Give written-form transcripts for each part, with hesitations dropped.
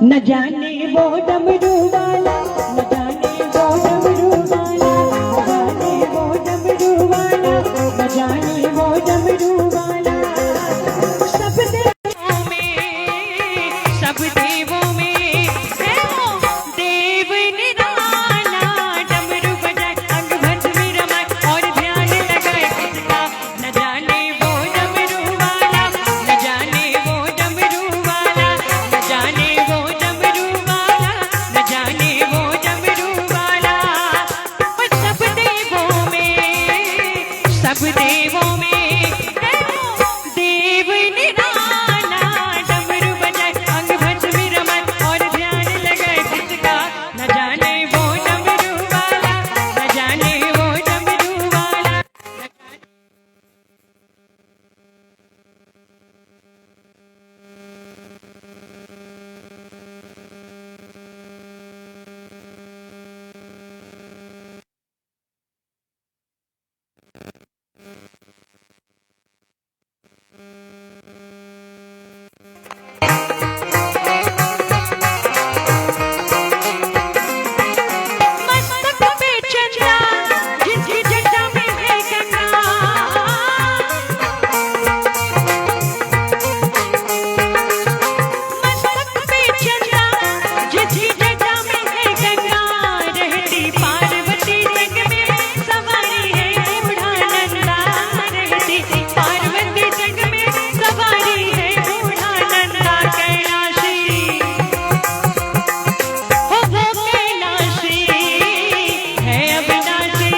न जाने वो डमरू वाला, न जाने वो डमरू वाला, न जाने वो डमरू वाला, न जाने वो डमरू वाला। सब देवों में है वो देव निराला, डमरू बजाए अंग भंग में रमाए और ध्यान लगाए किसका। न जाने वो डमरू वाला, न जाने वो डमरू वाला, न जाने वो डमरू वाला, न जाने वो डमरू वाला। सब देवों में है वो देव निराला, डमरू बजाए अंग भंग में रमाए और ध्यान लगाए किसका। न जाने वो डमरू वाला, न जाने वो डमरू वाला। मस्तक पे चंदा जिसकी जटा में है गंगा, मस्तक पे चंदा जिसकी जटा में है गंगा। रहती पार्वती संग में सवारी है बूढ़ा नंदा, रहती पार्वती संग में सवारी है बूढ़ा नंदा। कैलाशी हो वो कैलाशी है अविनाशी,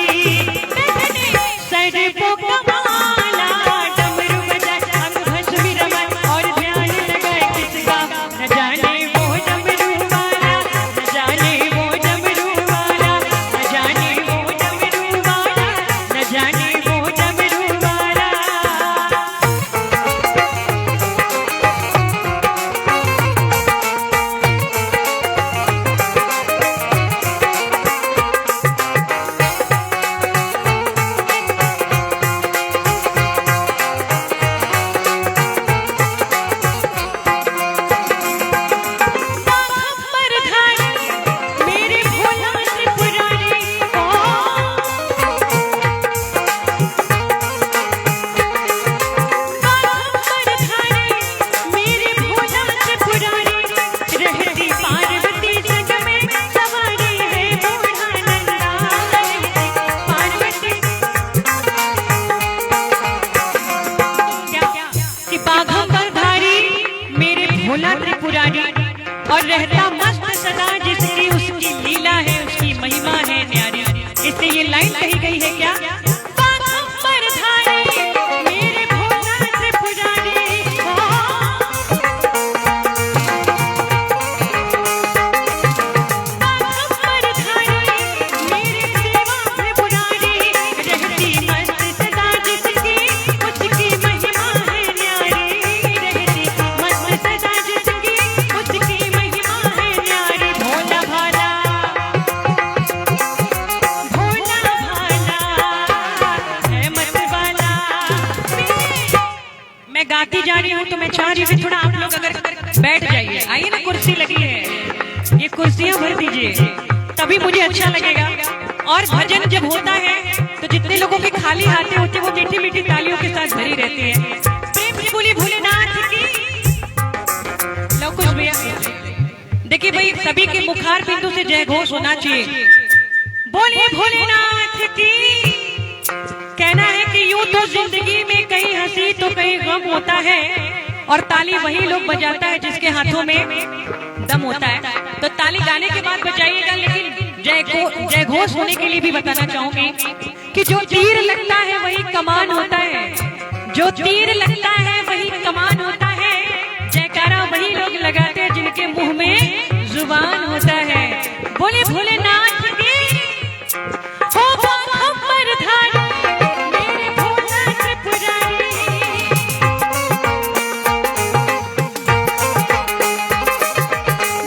मैंने सर को कमाला, डमरू बजाए अंग भस्म में रमाए और ध्यान लगाए किसका। न जाने वो डमरू वाला, न जाने वो डमरू वाला, न जाने वो डमरू वाला, न जाने वो डमरू वाला। बाघंबर धारी मेरे भोला त्रिपुरारी, ओ बाघंबर धारी मेरे भोला त्रिपुरारी। रहती पार्वती संग में सवारी है बूढ़ा नंदा, रहती पार्वती। क्या कि बाघंबर धारी मेरे भोला त्रिपुरारी और रहता मस्त सदा जिसकी उसकी लीला है, उसकी महिमा है न्यारी। इससे ये लाइन कही गई है क्या। बाघंबर धारी मेरे भोला त्रिपुरारी, बाघंबर धारी मेरे देवा त्रिपुरारी। रहती मस्त सदा जिसकी उसकी महिमा है न्यारी, रहती मस्त सदा जिसकी उसकी महिमा है न्यारी। भोला भाला, भोला भाला है मत वाला। मैं गाती जा रही हूँ तो मैं चाह रही हूँ थोड़ा आप लोग अगर बैठ जाइए। आइए ना, कुर्सी लगी है, ये कुर्सियां भर दीजिए, तभी मुझे अच्छा लगेगा। और भजन जब होता है तो जितने लोगों के खाली हाथे होते हैं वो मीठी मीठी तालियों के साथ भरी रहती है। प्रेम से बोलिए भोलेनाथ की। लो कुछ भैया, देखिए भाई, सभी के मुखार बिंदु से जय घोष होना चाहिए। बोलिए भोलेनाथ की। कहना है कि यूं तो जिंदगी में कहीं हंसी तो कहीं गम होता है, और ताली वही लोग बजाता है जिसके हाथों में दम होता है। तो ताली गाने के बाद बजाइएगा, लेकिन जय घोष होने के लिए भी बताना चाहूंगी कि जो तीर लगता है वही कमान होता है, जो तीर लगता है वही कमान होता है। जयकारा वही लोग लगाते हैं जिनके मुंह में जुबान होता है। बोले भोलेनाथ की। हो बाघंबर धारी मेरे भोला त्रिपुरारी,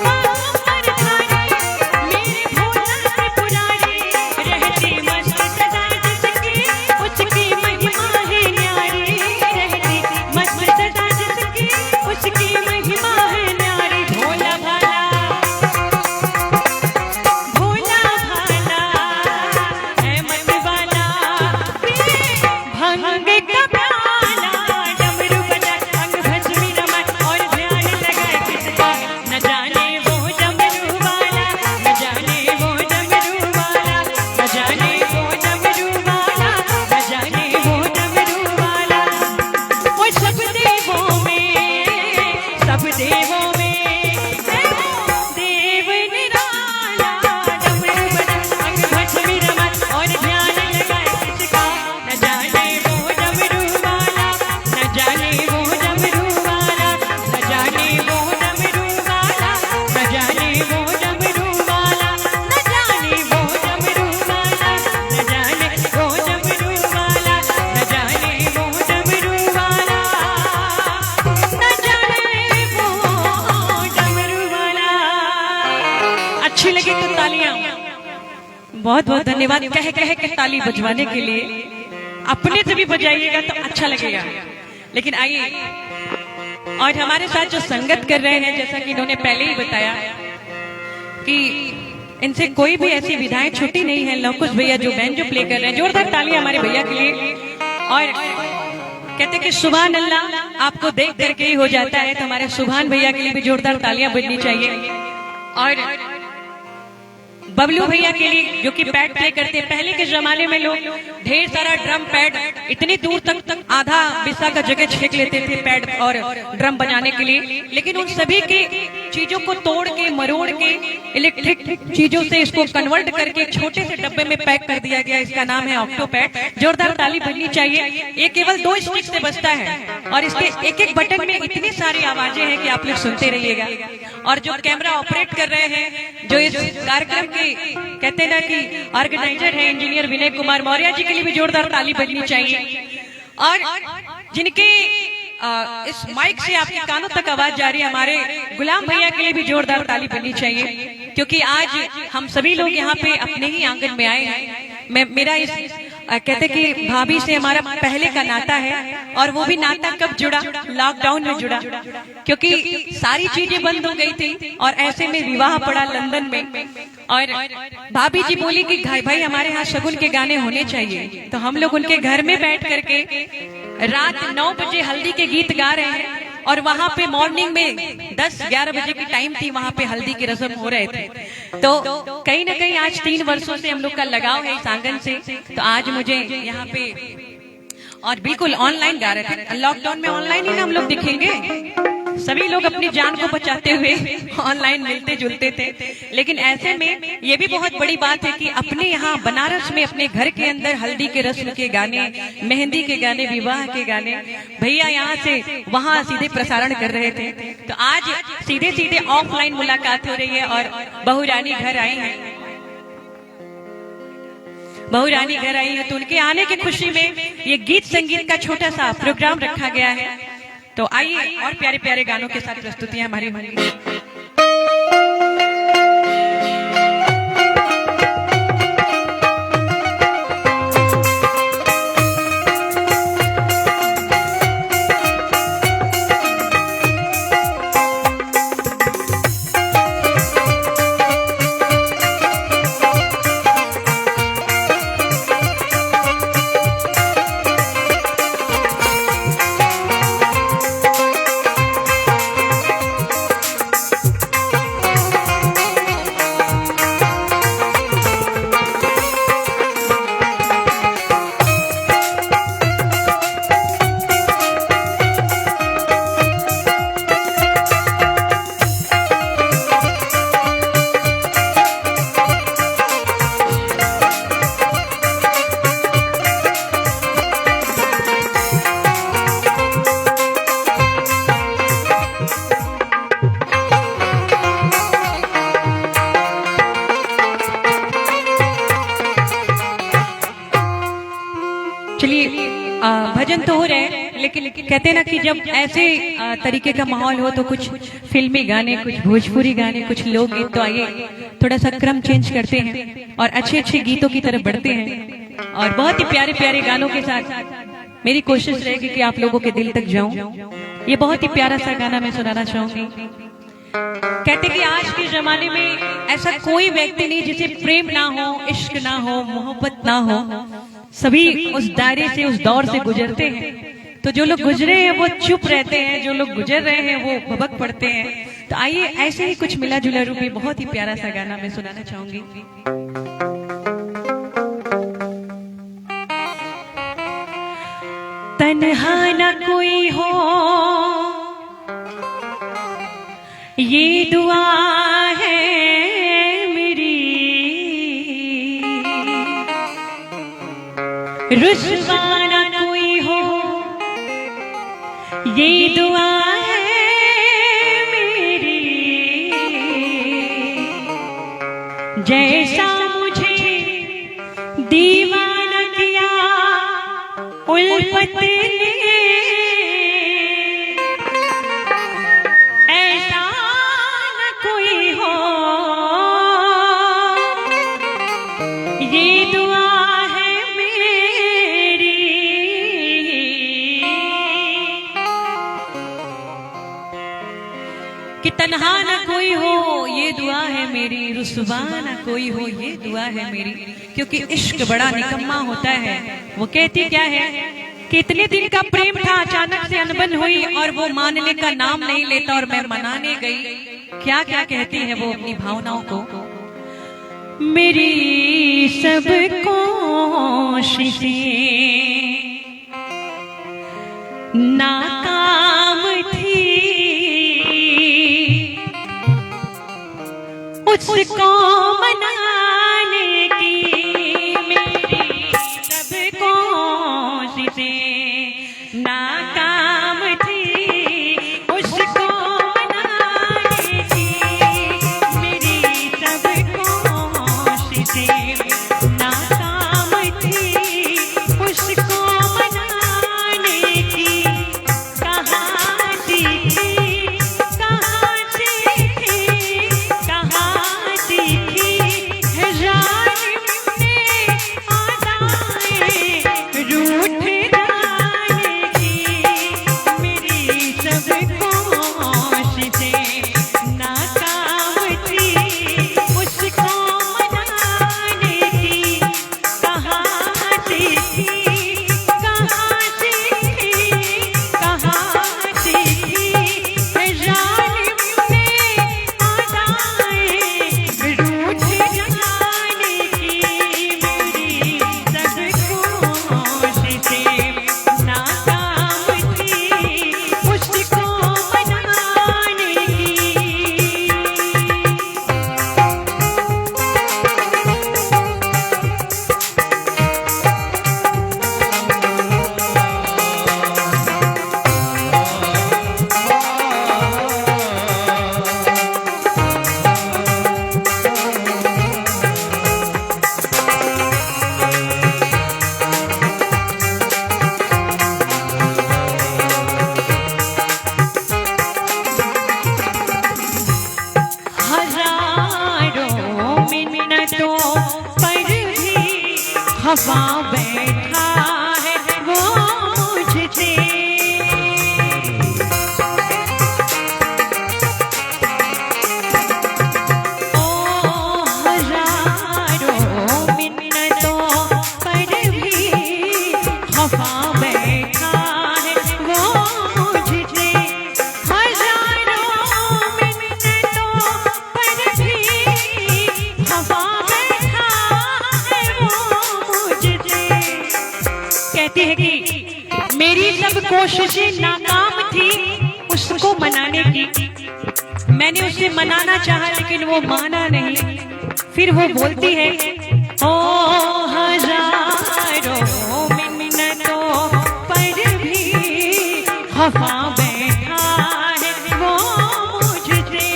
बाघंबर धारी मेरे भोला त्रिपुरारी। रहती मस्त सदा जिसकी उसकी महिमा है न्यारी, रहती देवों में देव निराला, डमरू बजा अंग भस्म में रमा और ध्यान लगाए किसका, न जाने वो डमरू वाला, न जाने वो डमरू वाला, न जाने वो डमरू वाला, न जाने वो डमरू वाला, न जाने वो डमरू वाला, न जाने वो डमरू वाला, न जाने वो डमरू वाला, न जाने वो डमरू वाला। अच्छी लगी तो तालियां। बहुत बहुत धन्यवाद। कह कह के ताली बजवाने के लिए, अपने से भी बजाइएगा तो अच्छा लगेगा। लेकिन आइए, और हमारे साथ जो संगत कर रहे हैं, जैसा कि इन्होंने पहले ही बताया कि इनसे कोई भी ऐसी विधाएं छुट्टी नहीं है। लवकुश भैया जो बैंजो प्ले कर रहे हैं, जोरदार तालियां हमारे भैया के लिए। और कहते कि सुभान अल्लाह आपको देख करके ही हो जाता है, तो हमारे सुभान भैया के लिए भी जोरदार तालियां बजनी चाहिए। और बबलू भैया के लिए जो कि पैड प्ले करते हैं। पहले के जमाने में लोग ढेर सारा ड्रम पैड इतनी दूर तक आधा बिस्सा का जगह छेक लेते थे पैड और ड्रम बजाने के लिए, लेकिन उन सभी की चीजों को तोड़ के मरोड़ के इलेक्ट्रिक चीजों से इसको कन्वर्ट करके एक छोटे से डब्बे में पैक कर दिया गया। इसका नाम है ऑक्टोपैड। जोरदार ताली बजनी चाहिए। ये केवल 2 स्टिक से बजता है और इसके एक एक बटन में इतनी सारी आवाजें हैं कि आप लोग सुनते रहिएगा। और जो कैमरा ऑपरेट कर रहे हैं, जो इस कार्यक्रम के कहते ना कि ऑर्गेनाइजर है, इंजीनियर विनय कुमार मौर्य जी के लिए भी जोरदार ताली बजनी चाहिए। और जिनके इस माइक से आपके कानों तक आवाज जा रही है, हमारे गुलाम भैया के लिए भी जोरदार ताली बजनी चाहिए, क्योंकि आज हम सभी लोग यहाँ पे अपने ही आंगन में आए हैं। मेरा इस कहते कि भाभी से हमारा पहले का नाता है, और वो भी नाता कब जुड़ा, लॉकडाउन में जुड़ा, क्योंकि सारी चीजें बंद हो गई थी और ऐसे में विवाह पड़ा लंदन में। और भाभी जी बोली कि भाई हमारे यहाँ शगुन के गाने होने चाहिए, तो हम लोग उनके घर में बैठ करके रात 9 बजे हल्दी के गीत गा रहे हैं, और वहां पे मॉर्निंग में 10-11 बजे की टाइम थी, वहां पे हल्दी की रस्म हो रहे थे। तो कहीं ना कहीं आज 3 वर्षों से हम लोग का लगाव है इस आंगन से, तो आज मुझे यहाँ पे, और बिल्कुल ऑनलाइन गा रहे थे। लॉकडाउन में ऑनलाइन ही ना हम लोग दिखेंगे, सभी लोग अपनी जान को बचाते हुए ऑनलाइन मिलते जुलते थे। लेकिन ऐसे में ये भी बहुत बड़ी बात है कि अपने यहाँ बनारस में अपने घर के अंदर हल्दी के रस्म के गाने, मेहंदी के गाने, विवाह के गाने भैया यहाँ से वहाँ सीधे प्रसारण कर रहे थे। तो आज सीधे सीधे ऑफलाइन मुलाकात हो रही है, और बहू रानी घर आई है, बहू रानी घर आई है, तो उनके आने की खुशी में ये गीत संगीत का छोटा सा प्रोग्राम रखा गया है। तो आइए और प्यारे प्यारे गानों के साथ प्रस्तुतियां हमारी होंगी। भजन तो हो रहे हैं, लेकिन कहते हैं ना कि जब ऐसे तरीके का माहौल हो तो कुछ फिल्मी गाने, कुछ भोजपुरी गाने, कुछ लोकगीत। तो आइए थोड़ा सा क्रम चेंज करते हैं और अच्छे अच्छे गीतों की तरफ बढ़ते हैं, और बहुत ही प्यारे प्यारे गानों के साथ मेरी कोशिश रहेगी कि आप लोगों के दिल तक जाऊं। ये बहुत ही प्यारा सा गाना मैं सुनाना चाहूंगी। कहते कि आज के जमाने में ऐसा कोई व्यक्ति नहीं जिसे प्रेम ना हो, इश्क ना हो, मोहब्बत ना हो। सभी उस दायरे से, उस दौर से गुजरते हैं। तो जो लोग गुजरे हैं वो चुप रहते हैं, जो लोग गुजर रहे हैं वो भबक पड़ते हैं। तो आइए ऐसे ही कुछ मिला जुला रूप में बहुत ही प्यारा सा गाना मैं सुनाना चाहूंगी। तन्हा न कोई हो ये दुआ है मेरी, रुसवा ना कोई हो, ये दुआ है मेरी। जैसा मुझे दीवाना किया उल्फत ने, ऐसा न कोई हो, ये दुआ है मेरी। कि तन्हा न कोई हो, ये दुआ है मेरी, रुसवा न कोई हो, ये दुआ है मेरी। क्योंकि इश्क बड़ा निकम्मा होता है। वो कहती क्या है कि इतने दिन का प्रेम था, अचानक से अनबन हुई और वो मानने का नाम नहीं लेता और मैं मनाने गई। क्या क्या कहती है वो अपनी भावनाओं को। मेरी सब कोशिशें नाकाम थी, उसको मनाने की। मेरी सब कोशिशें नाकाम थी, उसको मनाने की। मेरी सब कोशिशें नाकाम थी, उसको मनाने की। कहाँ सीखी, कहाँ सीखी, कहाँ सीखी है जालिम ने अदाएं रूठ जाने की। मेरी सब कोशिशें नाकाम थी, उसको मनाने की। कहाँ सीखी, कहाँ सीखी, कहाँ सीखी है जालिम ने अदाएं रूठ जाने की। मेरी सब कोशिशें नाकाम थी, उसको मनाने की। हजारों मिन्नतों पर भी खफा बैठा है वो मुझसे। ओ हजारों मिन्नतों पर भी खफा बैठा है वो मुझसे। हजारों मिन्नतों पर भी खफा बैठा है वो मुझसे। कहती है कि मेरी सब कोशिशें नाकाम थी, उसको मनाने की। मैंने उसे मनाना चाहा लेकिन वो माना नहीं। फिर वो बोलती है ओ हजारों मिन्नतों पर भी खफा बैठा है वो मुझसे।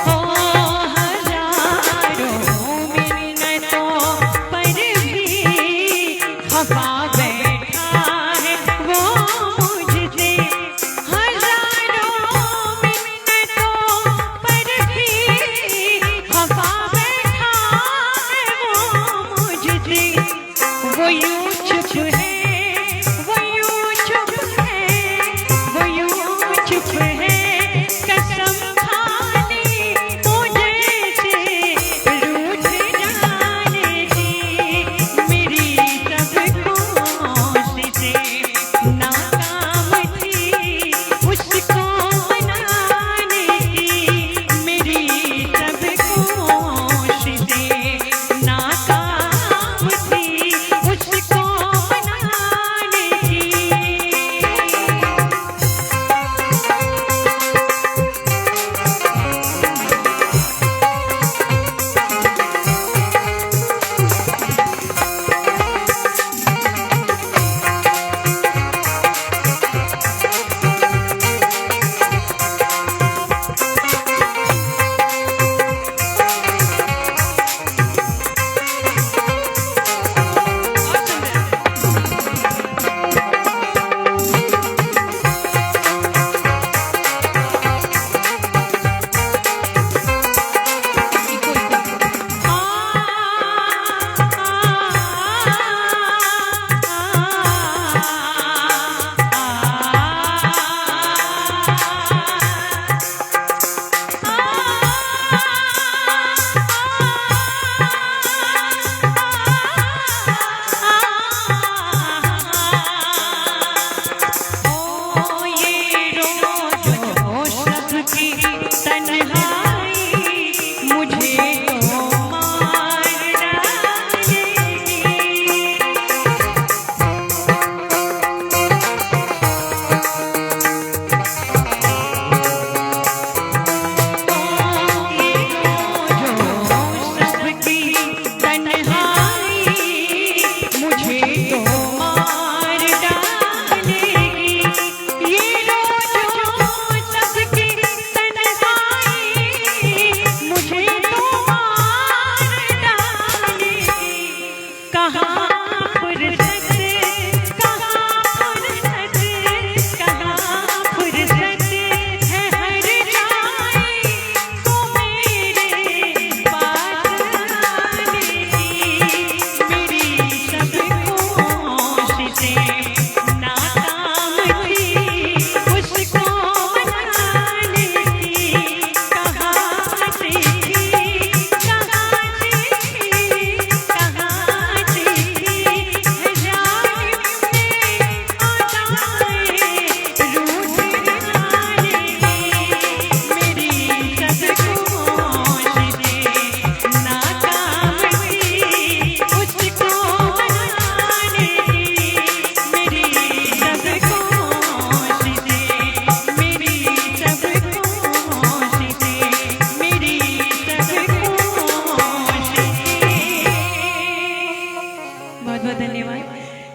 ओ हजारों मिन्नतों पर भी खफा बैठा है वो मुझसे। हजारों मिन्नतों पर भी खफा बैठा है वो मुझसे।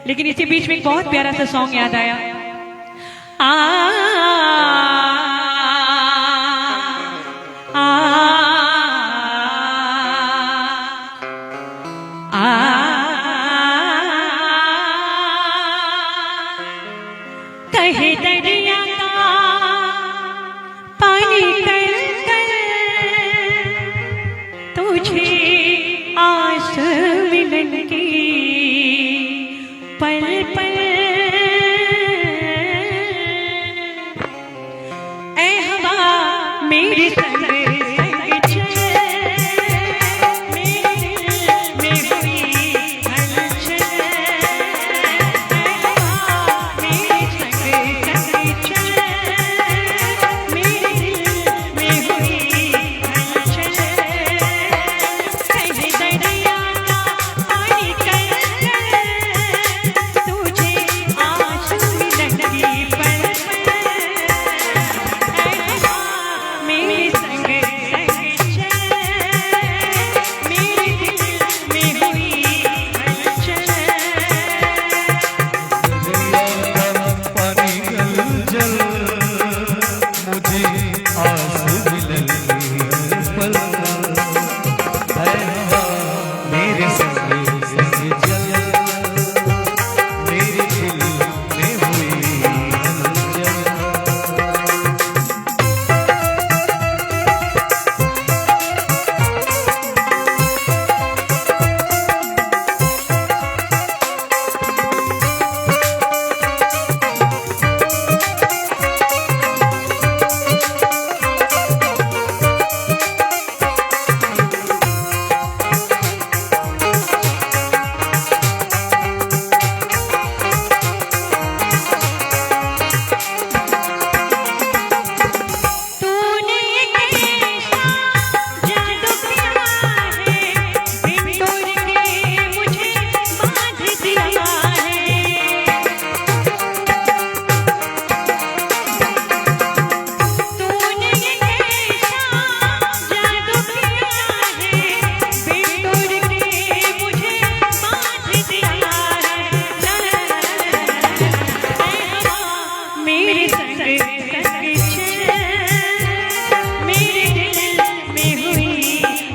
लेकिन इसी बीच में एक बहुत प्यारा सा सॉन्ग याद आया। आ, आ, आ, कहे दरिया का पानी कर कर तुझे आस मिलन की पल पल ऐ हवा मेरे संग संग चल, मेरे दिल में हुई हलचल। ऐ हवा मेरे संग संग चल, मेरे दिल में हुई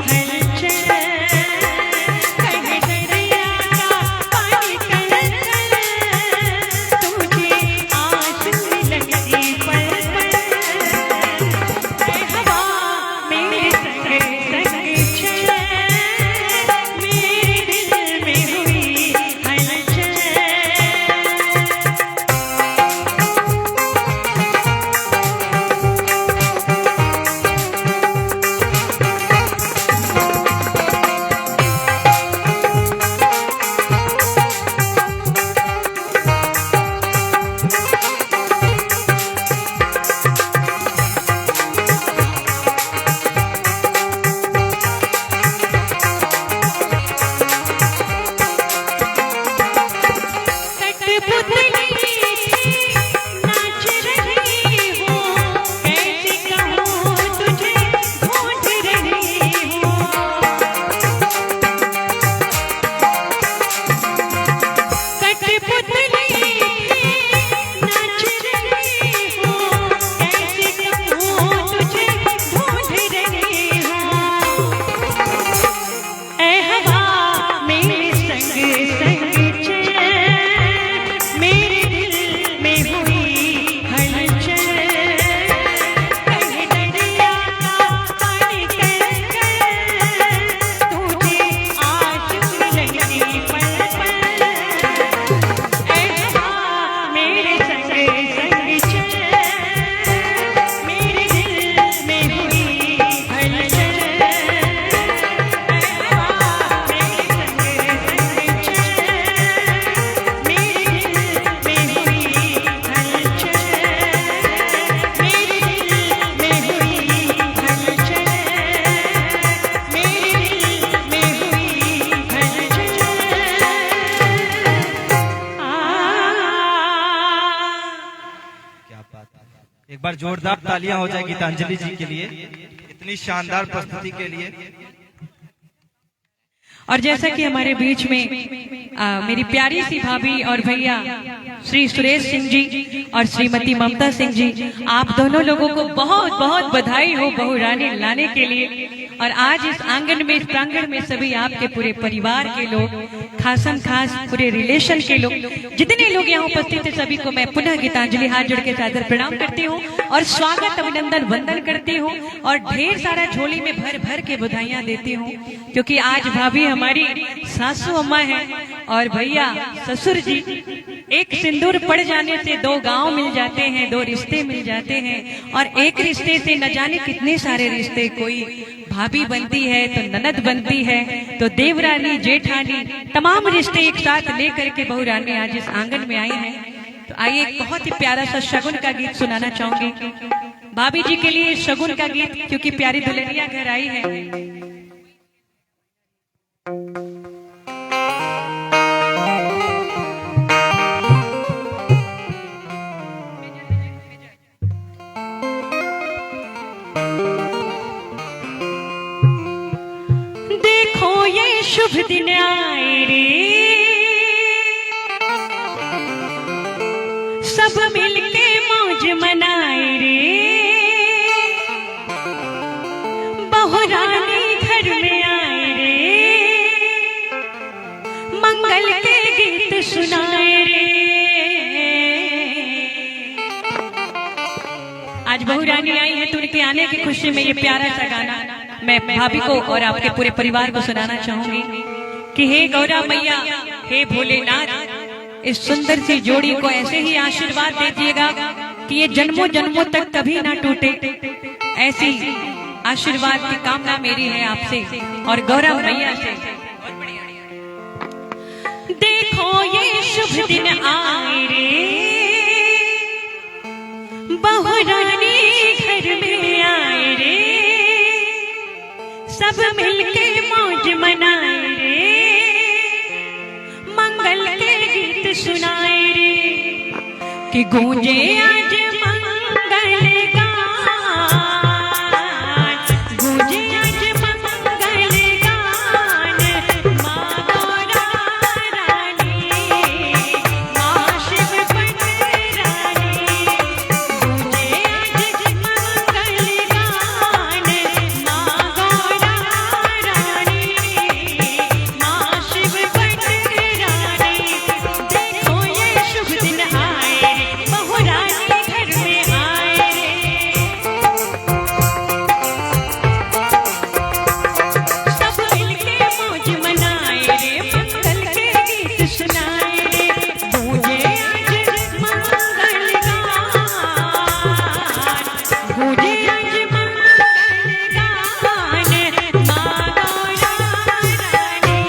हलचल। कहे दरिया का पानी कर मेरे बार जोरदार तालियां हो जाए गीतांजलि जी के लिए, इतनी शानदार प्रस्तुति के लिए। और जैसा कि हमारे बीच में मेरी प्यारी सी भाभी और भैया श्री सुरेश सिंह जी और श्रीमती ममता सिंह जी, आप दोनों लोगों को बहुत बहुत बधाई हो बहू रानी लाने के लिए। और आज इस आंगन में, इस प्रांगण में सभी आपके पूरे परिवार के लोग, खासम खास पूरे रिलेशन के लोग, जितने लोग यहाँ उपस्थित हैं, सभी को मैं पुनः गीतांजलि हाथ जोड़ के सादर प्रणाम करती हूँ और स्वागत अभिनंदन वंदन करती हूँ और ढेर सारा झोली में भर भर के बधाइयाँ देती हूँ, क्योंकि आज भाभी हमारी सासू अम्मा है और भैया ससुर जी। एक सिंदूर पड़ जाने से दो गांव मिल जाते हैं, दो रिश्ते मिल जाते हैं, और एक रिश्ते से न जाने कितने सारे रिश्ते। कोई भाभी बनती है तो ननद बनती है, तो देवरानी, जेठानी, तमाम रिश्ते एक साथ लेकर के बहू रानी आज इस आंगन में आई हैं। तो आइए एक बहुत ही प्यारा सा शगुन का गीत सुनाना चाहूंगी भाभी जी के लिए। शगुन का गीत, क्योंकि प्यारी दुल्हनिया घर आई है। देखो ये शुभ दिन आए रे, सब मिलके मौज मनाए रे, बहू रानी घर में आए रे, मंगल के गीत सुनाए रे। आज बहू रानी आई है तो उनके आने की खुशी में ये प्यारा सा गाना मैं भाभी को और आपके पूरे परिवार को सुनाना चाहूंगी कि हे गौरा मैया, हे भोलेनाथ, इस सुंदर सी जोड़ी को ऐसे ही आशीर्वाद दीजिएगा कि ये जन्मों जन्मों तक कभी ना टूटे। ऐसी आशीर्वाद की कामना मेरी है आपसे और गौरा मैया से। देखो ये शुभ दिन आए रे, बहू रानी घर में आए रे, सब मिलके मौज मनाए रे, मंगल के गीत सुनाए रे, कि गूंजे आज मंगल गान, गूंजे आज मंगल गान, माँ गौरा रानी, माँ शिव रानी, गूंजे आज मंगल गान, माँ गौरा रानी, माँ शिव रानी। देखो ये शुभ दिन आए, बहू रानी घर में आए रे, सब मिलके मौज मनाए रे, मंगल के गीत सुनाए रे, गूंजे आज मंगल गान, गूंजे आज मंगल गान, माँ गौरा रानी,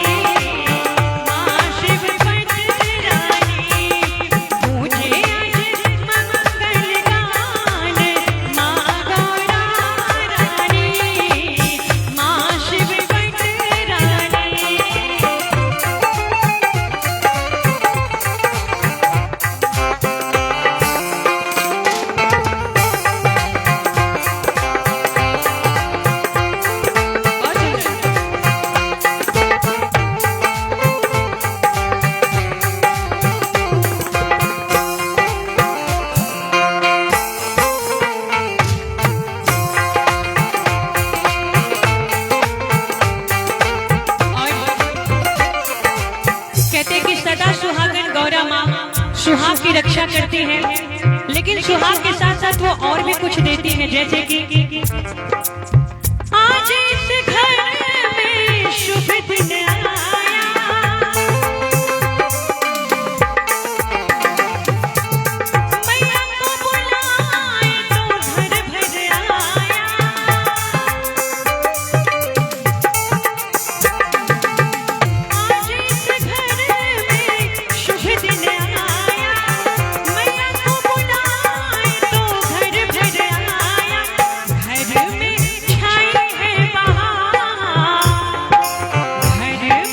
माँ शिव रानी, गूंजे आज मंगल गान, माँ गौरा रानी, माँ शिव रानी। कहते हैं कि सदा सुहागन गौरा माँ सुहाग की रक्षा करती है, लेकिन सुहाग के साथ साथ वो और भी कुछ देती है, जैसे कि आज इस घर में शुभ दिन आया, मैया को बुलाए तो घर भर आया, आज इस घर में शुभ दिन आया, मैया को बुलाए तो घर भर आया, घर में छाई है बहार, घर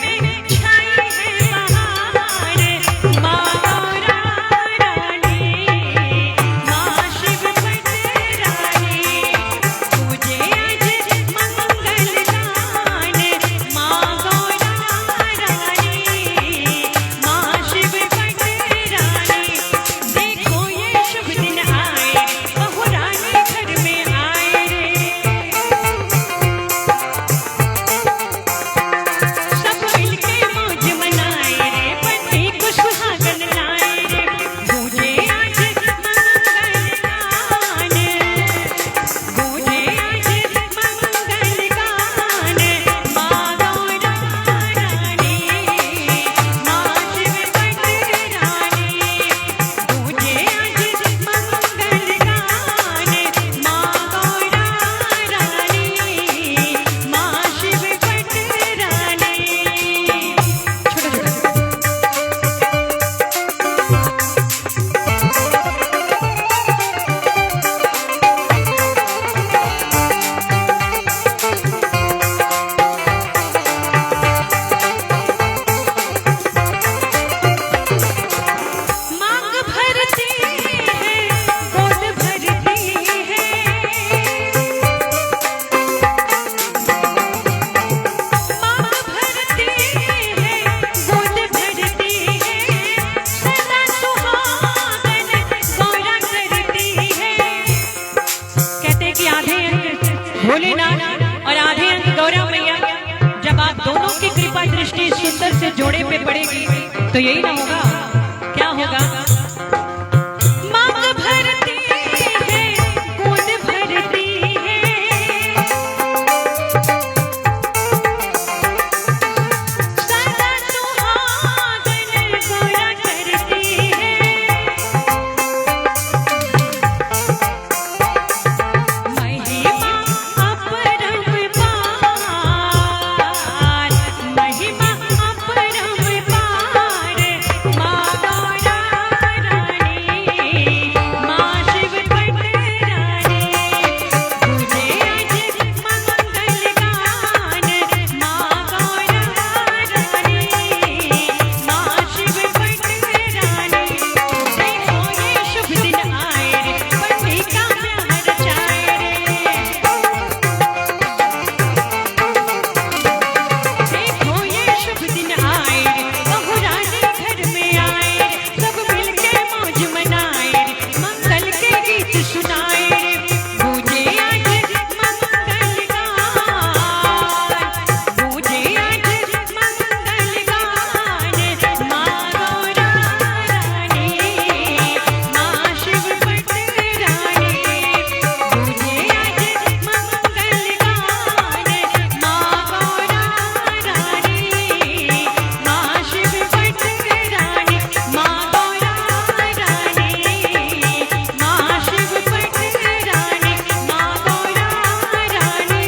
कृपा दृष्टि सुंदर से जोड़े पे पड़ेगी तो यही ना होगा, क्या होगा? मांग भरती है, गोद भरती है, सदा सुहागन गोया करती है, महिमा अपरंपार, महिमा अपरंपार, माँ गौरा रानी, माँ शिव पट रानी, तुझे आज मंगल गान, माँ गौरा रानी, माँ शिव पट रानी। देखो ये शुभ दिन आए रे, पंडित का प्यार चाहे रे, देखो ये शुभ दिन आए रे, बहू रानी घर में आए रे, सब मिलके मौज मनाए रे, मंगल के गीत सुनाए रे, गूंजे आज मंगल गान, गूंजे आज मंगल गान, माँ गौरा रानी, माँ शिव पट रानी, गूंजे आज मंगल गान, माँ गौरा रानी, माँ शिव पट रानी, माँ गौरा रानी, माँ शिव पट रानी, माँ गौरा रानी,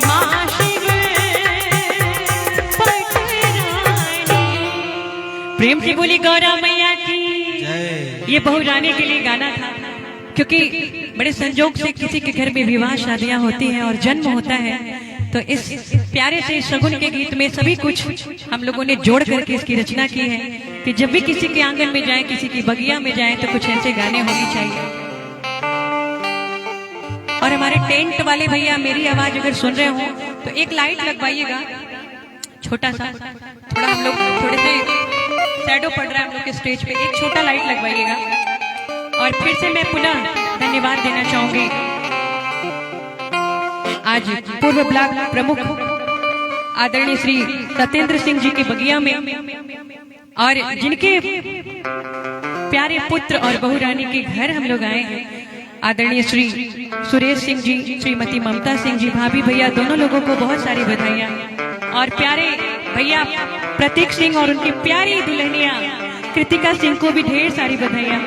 माँ शिव पट रानी। प्रेम से बोली गौरा मैया की जय। ये बहू रानी के लिए गाना था, क्योंकि बड़े संजोग से किसी के घर में विवाह शादियां होती हैं और जन्म होता है, तो इस प्यारे से शगुन के गीत में सभी कुछ हम लोगों ने जोड़ करके इसकी रचना की है कि जब भी किसी के आंगन में जाए, किसी की बगिया में जाए, तो कुछ ऐसे गाने होने चाहिए। और हमारे टेंट वाले भैया मेरी आवाज अगर सुन रहे हो तो एक लाइट लगवाइएगा, छोटा सा, थोड़ा हम लोग थोड़े से शैडो पड़ रहा है हम लोग के स्टेज पे, एक छोटा लाइट लगवाइएगा। और फिर से मैं पुनः धन्यवाद देना चाहूंगी आज पूर्व ब्लॉक प्रमुख आदरणीय श्री सत्येंद्र सिंह जी के बगिया में, और जिनके प्यारे पुत्र और बहू रानी के घर हम लोग आए हैं, आदरणीय श्री सुरेश सिंह जी, श्रीमती ममता सिंह जी, भाभी भैया दोनों लोगों को बहुत सारी बधाइयाँ, और प्यारे भैया प्रतीक सिंह और उनकी प्यारी दुल्हनिया कृतिका सिंह को भी ढेर सारी बधाइयाँ।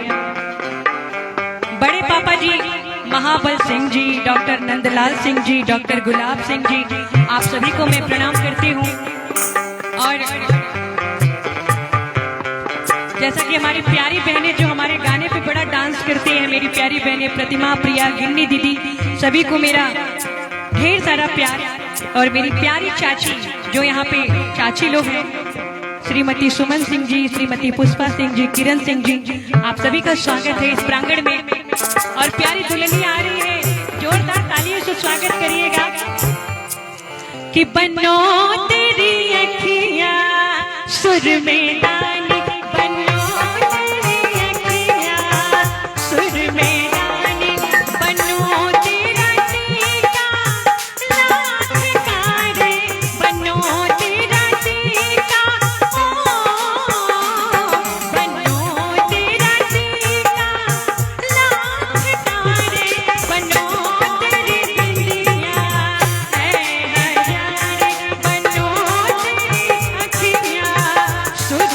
बड़े पापा जी महाबल सिंह जी, डॉक्टर नंदलाल सिंह जी, डॉक्टर गुलाब सिंह जी, आप सभी को मैं प्रणाम करती हूँ। और जैसा कि हमारी प्यारी बहनें जो हमारे गाने पे बड़ा डांस करती हैं, मेरी प्यारी बहनें प्रतिमा, प्रिया, गिन्नी दीदी, सभी को मेरा ढेर सारा प्यार। और मेरी प्यारी चाची जो यहाँ पे चाची लोग हैं, श्रीमती सुमन सिंह जी, श्रीमती पुष्पा सिंह जी, किरण सिंह जी, आप सभी का स्वागत है इस प्रांगण में। और प्यारी दुल्हनी आ रही है, जोरदार तालियों से स्वागत करिएगा। कि बनो तेरी अखियाँ सुर में रानी, बनो तेरी अखियाँ सुर में रानी, बनो तेरा टीका लाख का रे, बनो तेरा टीका, ओ बनो तेरा टीका लाख का रे, बनो तेरी बिंदिया है हजारे, बनो तेरी अखियाँ सुर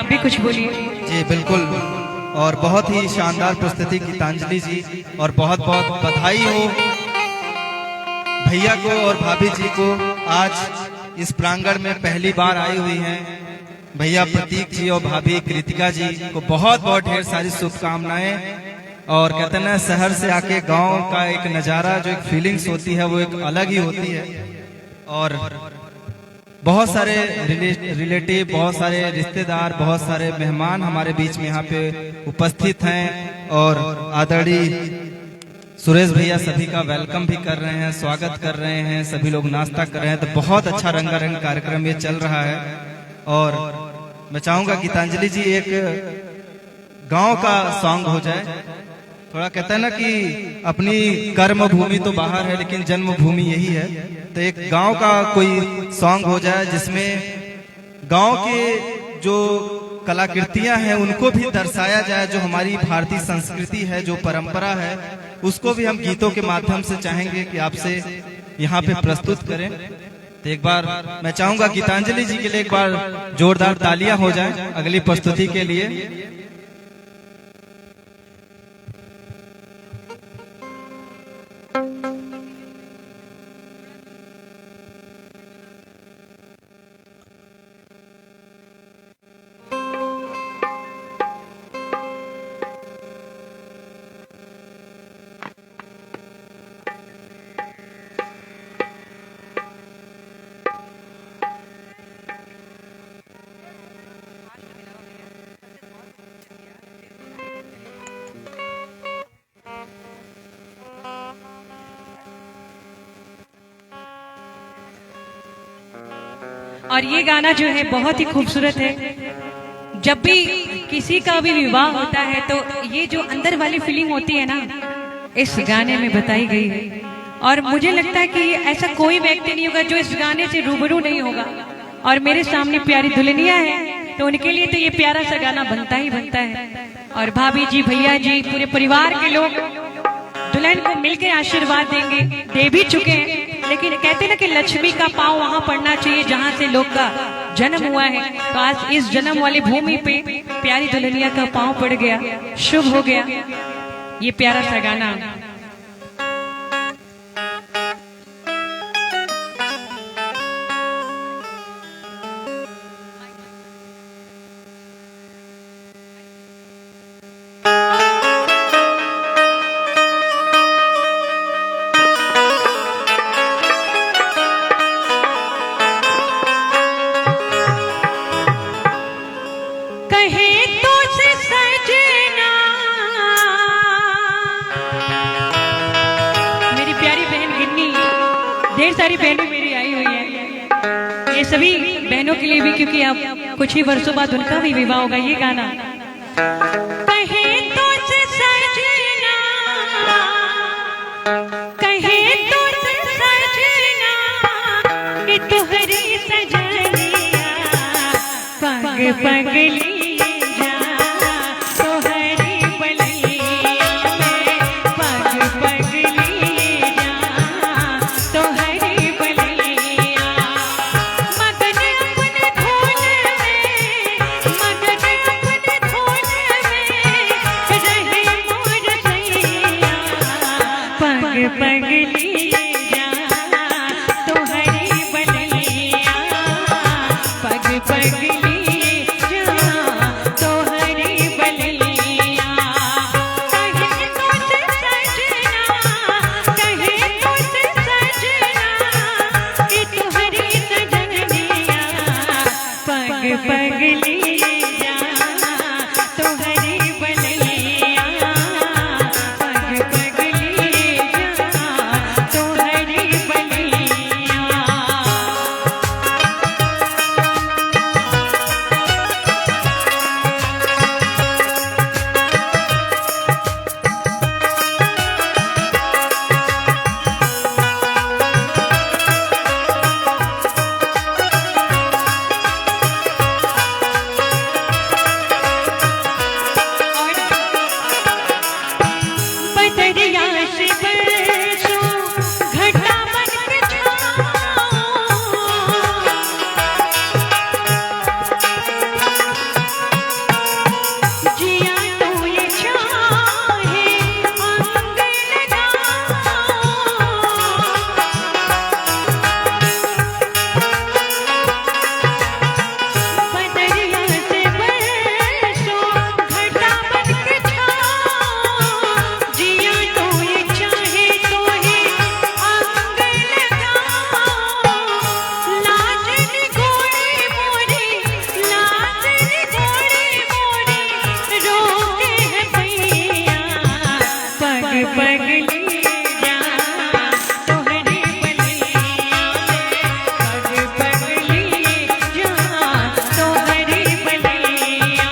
आप भी कुछ बोलिए। जी बिल्कुल, और बहुत ही शानदार प्रस्तुति गीतांजलि जी, और बहुत बहुत बधाई हो भैया को और भाभी जी को। आज इस प्रांगण में पहली बार आई हुई हैं। भैया प्रतीक जी और भाभी कृतिका जी को बहुत बहुत ढेर सारी शुभकामनाएं। और कहते हैं शहर से आके गांव का एक नज़ारा, जो एक फीलिंग्स होती है वो एक अलग ही होती है। और बहुत सारे रिलेटिव, बहुत सारे रिश्तेदार, बहुत सारे मेहमान हमारे बीच में यहाँ पे उपस्थित हैं। और आदरणीय सुरेश भैया सभी का वेलकम भी कर रहे हैं, स्वागत कर रहे हैं, सभी लोग नाश्ता कर रहे हैं। तो बहुत अच्छा रंगारंग कार्यक्रम ये चल रहा है। और मैं चाहूंगा गीतांजलि जी एक गांव का सॉन्ग हो जाए। थोड़ा कहता है ना कि अपनी कर्म भूमि तो बाहर है लेकिन जन्मभूमि यही है। तो एक गांव का कोई सॉन्ग हो जाए जिसमें गांव के जो कलाकृतियां हैं उनको भी दर्शाया जाए, जो हमारी भारतीय संस्कृति है, जो परंपरा है, उसको भी हम गीतों के माध्यम से चाहेंगे कि आपसे यहाँ पे प्रस्तुत करें। तो एक बार मैं चाहूंगा गीतांजलि जी के लिए एक बार जोरदार तालियां हो जाएं अगली प्रस्तुति के लिए। और ये गाना जो है बहुत ही खूबसूरत है। जब भी किसी का भी विवाह होता है तो ये जो अंदर वाली फीलिंग होती है ना, इस गाने में बताई गई है। और मुझे लगता है कि ऐसा कोई व्यक्ति नहीं होगा जो इस गाने से रूबरू नहीं होगा। और मेरे सामने प्यारी दुल्हनिया है तो उनके लिए तो ये प्यारा सा गाना बनता ही बनता है। और भाभी जी, भैया जी, पूरे परिवार के लोग दुल्हन को मिलकर आशीर्वाद देंगे, दे भी चुके हैं। लेकिन कहते ना कि लक्ष्मी का पांव वहां पड़ना चाहिए जहां से लोग का जन्म हुआ है। तो आज इस जन्म वाली भूमि पे प्यारी दुल्हनिया का पांव पड़ गया, शुभ हो गया ये प्यारा सा गाना। ढेर सारी बहनें मेरी आई हुई हैं, ये सभी बहनों के लिए भी, क्योंकि अब कुछ ही वर्षों बाद उनका भी विवाह होगा। ये गाना कहे तो से सजना, कहे तो से सजना कि तुहरी सजनिया पग पगली पगली जा तो हरी बलिया, पग पगली जा तो हरी बलिया। कहे तो से सजना, कहे तो से सजना कि तुहरी सजनिया पग पगली जा तो हरी बलिया, पग पगली तो पगली जा तोहरी बलिया में, पग पगली जा तोहरी बलिया।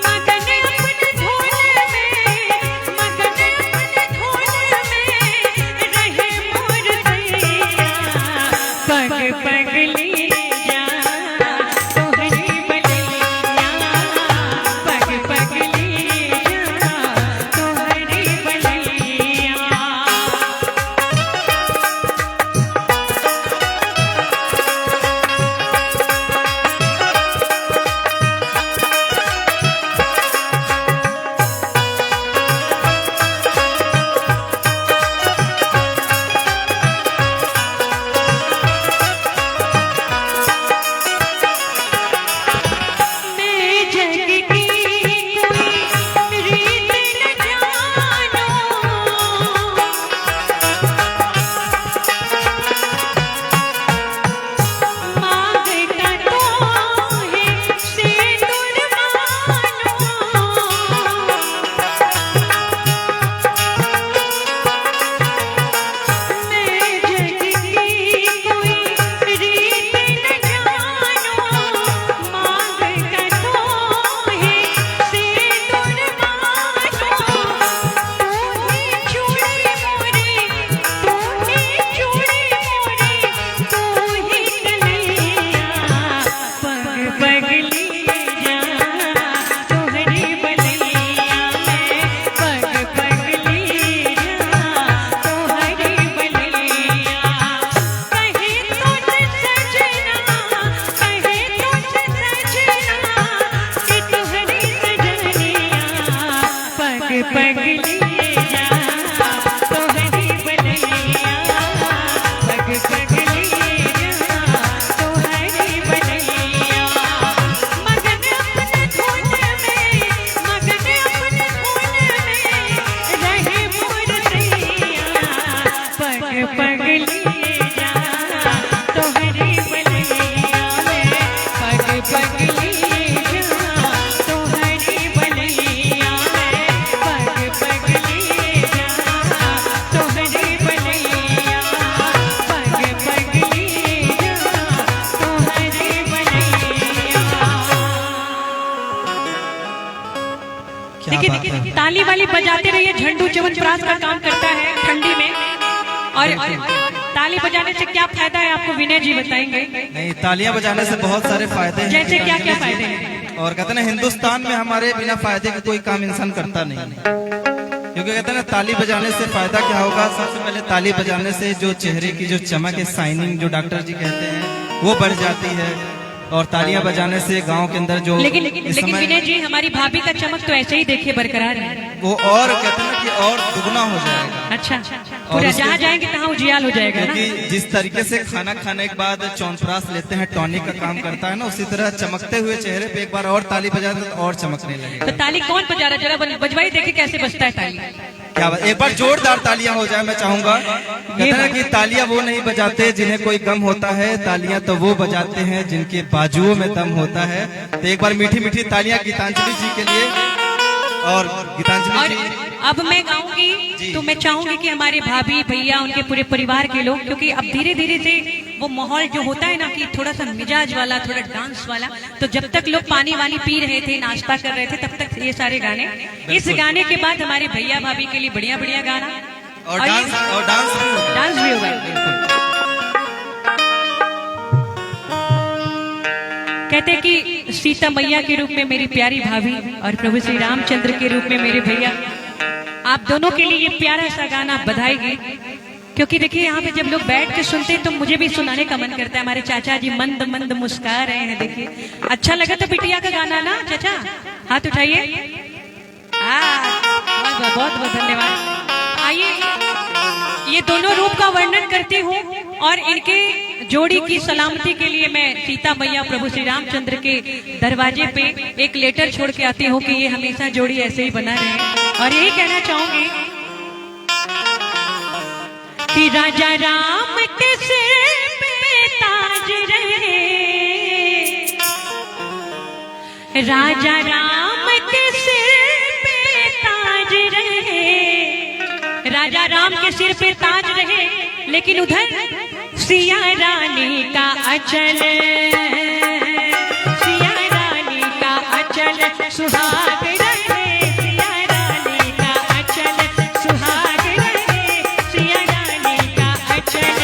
मगन अपन धुन में, मगन अपन धुन में रहे मोर दैया, पग पगली जा तोहरी बलिया, पग पगली जा तोहरी बलिया। मैं जग की कोई रीत न जानो, मांगता तो है सिंदूर मानो। मैं जग की कोई रीत न जानो, मांगता तो है सिंदूर मानो। तूने चूड़ी मोरे, तूने चूड़ी मोरे, तू ही कन्हैया, पग पगली जा तोहरी बलिया में, पग पगली जा तोहरी बलिया। कहे तुझ सजना, कहे तुझ सजना कि तोहरी सजनिया, पग पगली जा तोहरी बलिया, पग पगली जा तोहरी बलिया। मगन अपन धुन में, मगन अपन धुन में रहे मोर दैया, पग पगली जा तोहरी बलिया में, पग पगली जा तोहरी बलिया में, पग पगली जा तोहरी बलिया, पग पगली जा तोहरी बलिया। क्या देखिए बात है। देखिए, ताली वाली बजाते रहिए, झंडू च्यवनप्राश का काम करता है ठंडी में। और ताली बजाने से क्या फायदा है आपको विनय जी बताएंगे। नहीं, तालियां बजाने से बहुत सारे फायदे हैं। जैसे क्या क्या फायदे हैं? और कहते हैं ना, हिंदुस्तान में हमारे बिना फायदे का कोई काम इंसान करता नहीं, क्योंकि कहते हैं ना ताली बजाने से फायदा क्या होगा। सबसे पहले ताली बजाने से जो चेहरे की जो चमक है, शाइनिंग जो डॉक्टर जी कहते हैं, वो बढ़ जाती है। और तालियां बजाने से गांव के अंदर जो लेकिन इस लेकिन समय विनय जी, हमारी भाभी का चमक तो ऐसे ही देखिए बरकरार है। वो और कहते हैं ना कि और दुगना हो जाएगा। अच्छा, पूरा उसके- जहाँ जाएंगे तहाँ उजियाल हो जाएगा ना। क्योंकि जिस तरीके से खाना खाने के बाद च्यवनप्राश लेते हैं, टॉनिक का काम करता है ना, उसी तरह चमकते हुए चेहरे पे एक बार और ताली बजा दो तो और चमकने लगेगा। तो ताली कौन बजा रहा है? जरा बजवाई देखिए कैसे बजता है ताली। क्या बात, एक बार जोरदार तालियां हो जाए मैं चाहूंगा। कहते हैं ना कि तालियां वो नहीं बजाते जिन्हें कोई गम होता है, तालियां तो वो बजाते हैं जिनके बाजुओं में दम होता है। तो एक बार मीठी मीठी तालियां गीतांजलि जी के लिए। और गीतांजलि और जी, अब मैं गाऊंगी तो मैं चाहूंगी कि हमारे भाभी भैया उनके पूरे परिवार के लोग, क्योंकि अब धीरे धीरे से वो माहौल जो होता है ना कि थोड़ा सा मिजाज वाला, थोड़ा डांस वाला, तो जब तक लोग पानी वानी पी रहे थे, नाश्ता कर रहे थे, तब तक ये सारे गाने। इस गाने के बाद हमारे भैया भाभी के लिए बढ़िया बढ़िया गाना और डांस डांस भी होगा। कहते हैं कि सीता मैया के रूप में मेरी प्यारी भाभी और प्रभु श्री रामचंद्र के रूप में मेरे भैया, आप दोनों के लिए ये प्यारा सा गाना बधाई गई। क्योंकि देखिए यहाँ पे जब लोग बैठ के सुनते हैं तो मुझे भी सुनाने का मन करता है। हमारे चाचा जी मंद मंद मुस्कुरा रहे हैं, देखिए अच्छा लगा तो बिटिया का गाना ना चाचा, हाथ उठाइए। बहुत बहुत धन्यवाद। आइए, ये दोनों रूप का वर्णन करती हूँ और इनके जोड़ी की सलामती के लिए मैं सीता मैया प्रभु श्री रामचंद्र के दरवाजे पे एक लेटर छोड़ के आती हूँ कि ये हमेशा जोड़ी ऐसे ही बना रहे। और यही कहना चाहूंगी कि राजा राम के सिर पे ताज रहे, राजा राम के सिर पे ताज रहे, राजा राम के सिर पे ताज रहे, लेकिन उधर सिया रानी का अचल, सिया रानी का अचल सुहाग रहे, सिया रानी का अचल सुहाग रहे, सिया रानी का अचल।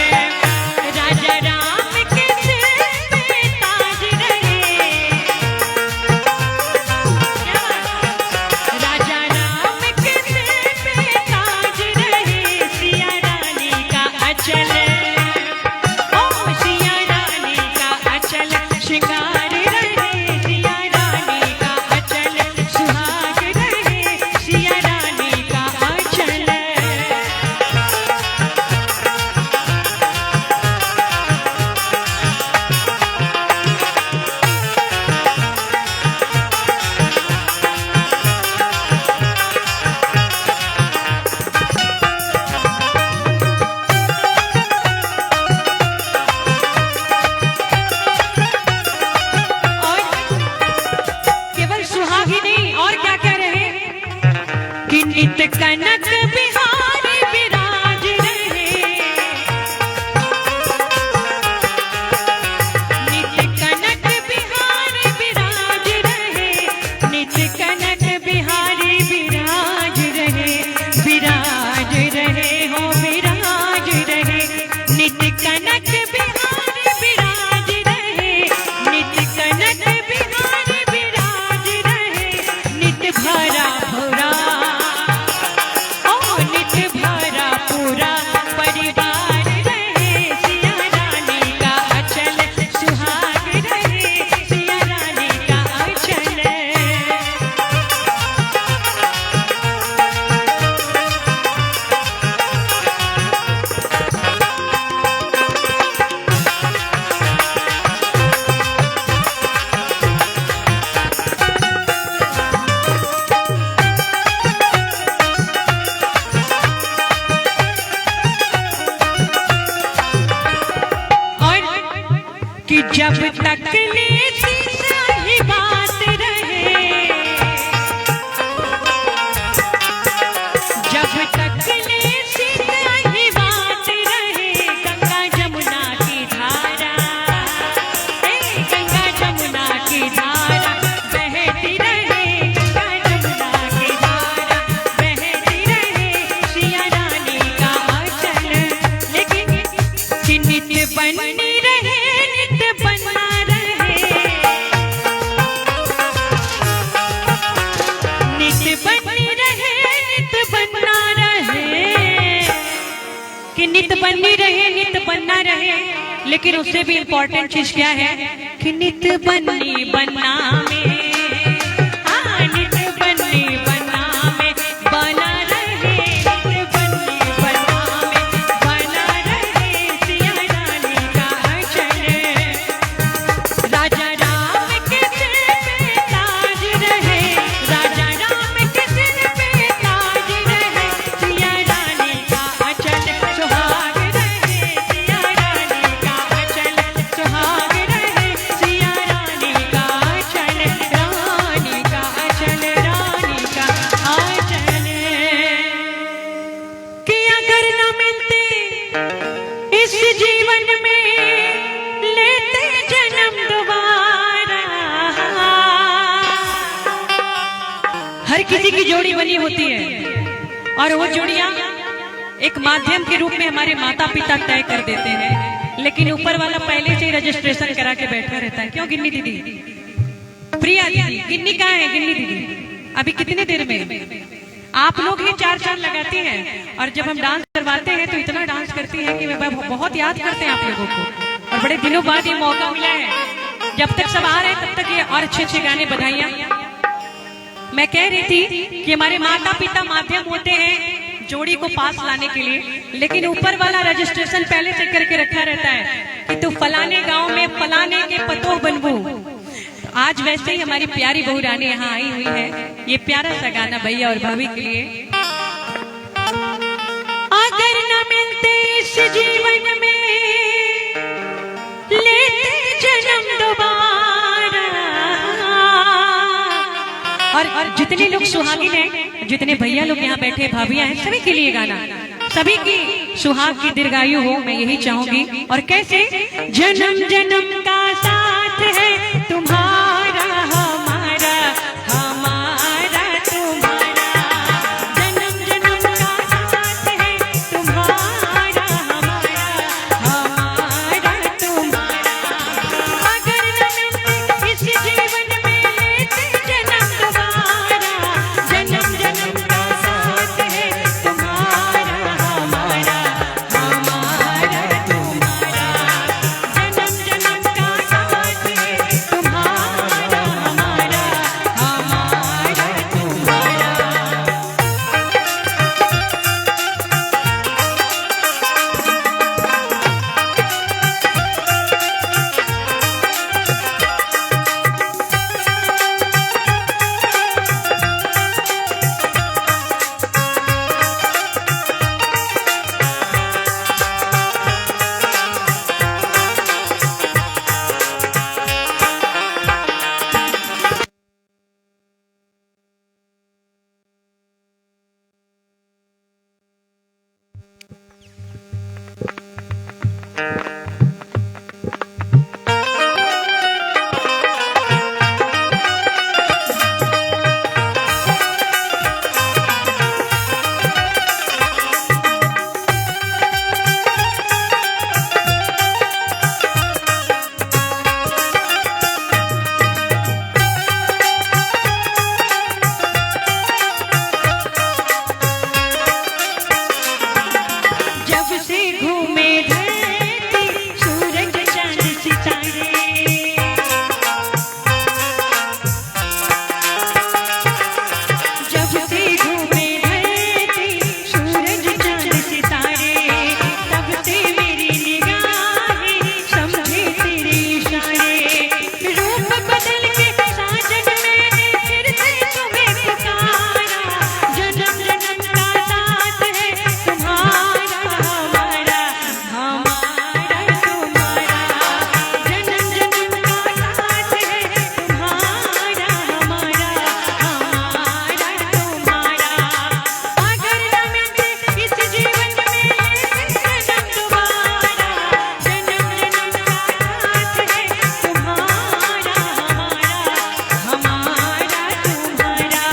राजा राम के सिर पे ताज रहे, राजा राम के सिर पे ताज रहे, सिया रानी का अचल, ओ सिया रानी का अचल श्रृंगार रहे, सिया रानी का अचल सुहाग रहे, सिया रानी का अचल। और केवल सुहाग ही नहीं, और क्या क्या रहे कि नित कनक बिहारी विराज रहे, नित कनक बिहारी विराज रहे, नित कनक बिहारी विराज रहे, विराज रहे हो विराज रहे, नित कनक बिहारी विराज रहे, नित कनक बिहारी विराज रहे, नित भरा भरा ओ नित भरा पूरा परिवार रहे, सिया रानी का अचल सुहाग रहे, सिया रानी का अचल। और कि जब तक नीति सही बात रहे, जब तक नीति सही बात रहे, गंगा जमुना की धारा, गंगा जमुना की धारा बहती रहे, गंगा जमुना की धारा बहती रहे, सिया रानी का अचल। लेकिन कि नित बनी रहे, नित बना रहे, नित बनी रहे, नित बना रहे, कि नित बनी रहे, नित बनना रहे। लेकिन उससे भी इम्पोर्टेंट चीज क्या है कि नित बनी बनना में, हाँ नित बनी बनना में बना रहे, नित बनी बनना में बना रहे, सिया रानी का अचल। राजा राम के सिर पे ताज रहे, राजा राम के सिर पे ताज रहे, सिया रानी का अचल सुहाग रहे, सिया रानी का अचल सुहाग रहे, सिया रानी का अचल, रानी का अचल, रानी का अचल। कि अगर न मिलते इस जीवन में, लेते जन्म दोबारा। हर किसी की जोड़ी बनी होती है, और वो जोड़ियां एक माध्यम के रूप में हमारे माता पिता तय कर देते हैं, लेकिन ऊपर वाला पहले से ही रजिस्ट्रेशन करा के बैठा रहता है। क्यों गिन्नी दीदी, प्रिया दीदी, गिन्नी कहाँ है गिन्नी दीदी? अभी कितनी देर में? आप लोग ही 4 चांद लगाती हैं, और जब हम डांस करवाते हैं तो इतना डांस करती हैं कि मैं बहुत याद करते हैं आप लोगों को। और बड़े दिनों बाद ये मौका मिला है, जब तक सब आ रहे हैं तब तक ये और अच्छे अच्छे गाने बधाइयां। मैं कह रही थी कि हमारे माता पिता माध्यम होते हैं जोड़ी को पास लाने के लिए, लेकिन ऊपर वाला रजिस्ट्रेशन पहले से करके रखा रहता है कि तू फलाने गांव में फलाने के पतोह बनबू। आज वैसे ही हमारी प्यारी बहू रानी यहाँ आई हुई है, ये प्यारा सा गाना भैया और भाभी के लिए। अगर न मिलते इस जीवन में, लेते जन्म दोबारा। और जितने लोग सुहागिन हैं जितने भैया लोग यहाँ बैठे, भाभियां हैं, सभी के लिए गाना, सभी की सुहाग की दीर्घायु हो, मैं यही चाहूंगी। और कैसे? जन्म जन्म का साथ है तुम्हारा हमारा, हमारा तुम्हारा, जन्म जन्म का साथ है तुम्हारा हमारा, हमारा तुम्हारा, अगर न मिलते इस जीवन में लेते जन्म दोबारा, जन्म जन्म का साथ है तुम्हारा हमारा, हमारा तुम्हारा, जन्म जन्म का साथ है तुम्हारा हमारा, हमारा तुम्हारा। जब से घूमे धरती सूरज चांद सितारे, जब से घूमे धरती सूरज चांद सितारे, तब से मेरी निगाहें समझे तेरे इशारे, रूप बदल के साजन मैंने फिर से तुम्हें पुकारा, जन्म जन्म का साथ है तुम्हारा हमारा, हमारा तुम्हारा, जन्म जन्म का साथ है तुम्हारा हमारा, हमारा तुम्हारा, अगर न मिलते इस जीवन में लेते जन्म दोबारा, जन्म जन्म का साथ है तुम्हारा हमारा, हमारा तुम्हारा।